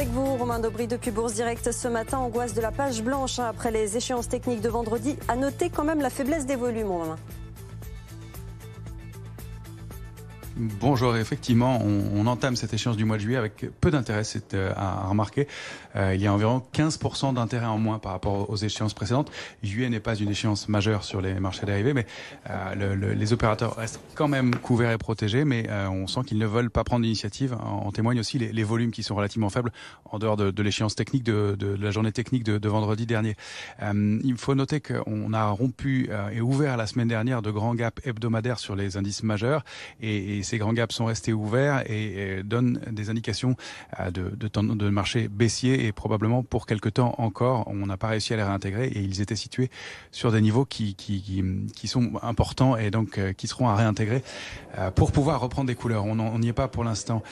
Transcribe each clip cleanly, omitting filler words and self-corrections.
avec vous, Romain Dobry, depuis Bourse Direct. Ce matin, angoisse de la page blanche après les échéances techniques de vendredi. À noter quand même la faiblesse des volumes, Romain. Bonjour, effectivement, on entame cette échéance du mois de juillet avec peu d'intérêt, c'est à remarquer. Il y a environ 15% d'intérêt en moins par rapport aux échéances précédentes. Juillet n'est pas une échéance majeure sur les marchés dérivés, mais les opérateurs restent quand même couverts et protégés, mais on sent qu'ils ne veulent pas prendre d'initiative. En témoignent aussi les volumes qui sont relativement faibles en dehors de l'échéance technique de la journée technique de vendredi dernier. Il faut noter qu'on a rompu et ouvert la semaine dernière de grands gaps hebdomadaires sur les indices majeurs et ces grands gaps sont restés ouverts et donnent des indications de marché baissier et probablement pour quelque temps encore. On n'a pas réussi à les réintégrer et ils étaient situés sur des niveaux qui sont importants et donc qui seront à réintégrer pour pouvoir reprendre des couleurs. On n'y est pas pour l'instant.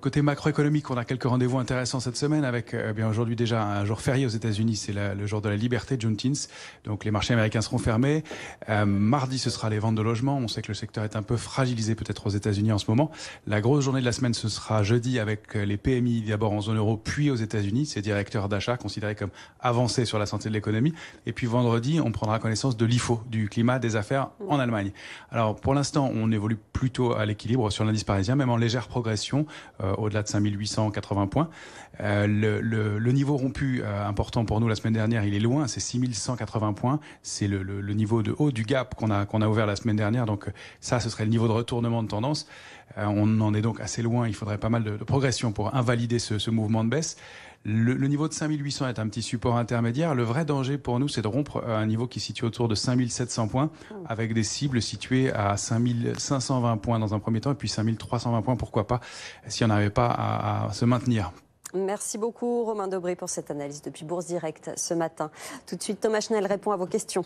Côté macroéconomique, on a quelques rendez-vous intéressants cette semaine avec bien aujourd'hui déjà un jour férié aux États-Unis, c'est le jour de la liberté, Juneteenth. Donc les marchés américains seront fermés. Mardi, ce sera les ventes de logements. On sait que le secteur est un peu fragilisé peut-être aux États-Unis en ce moment. La grosse journée de la semaine, ce sera jeudi avec les PMI d'abord en zone euro puis aux États-Unis, ces directeurs d'achat considérés comme avancés sur la santé de l'économie. Et puis vendredi, on prendra connaissance de l'IFO, du climat des affaires en Allemagne. Alors pour l'instant, on évolue plutôt à l'équilibre sur l'indice parisien, même en légère progression, au-delà de 5880 points. Le niveau rompu important pour nous la semaine dernière, il est loin, c'est 6180 points. C'est le niveau de haut du gap qu'on a ouvert la semaine dernière. Donc ça, ce serait le niveau de retournement de tendance. On en est donc assez loin. Il faudrait pas mal de progression pour invalider ce mouvement de baisse. Le niveau de 5800 est un petit support intermédiaire. Le vrai danger pour nous, c'est de rompre un niveau qui se situe autour de 5700 points avec des cibles situées à 5520 points dans un premier temps et puis 5320 points, pourquoi pas, si on n'arrivait pas à se maintenir. Merci beaucoup, Romain Dobry, pour cette analyse depuis Bourse Direct ce matin. Tout de suite, Thomas Schnell répond à vos questions.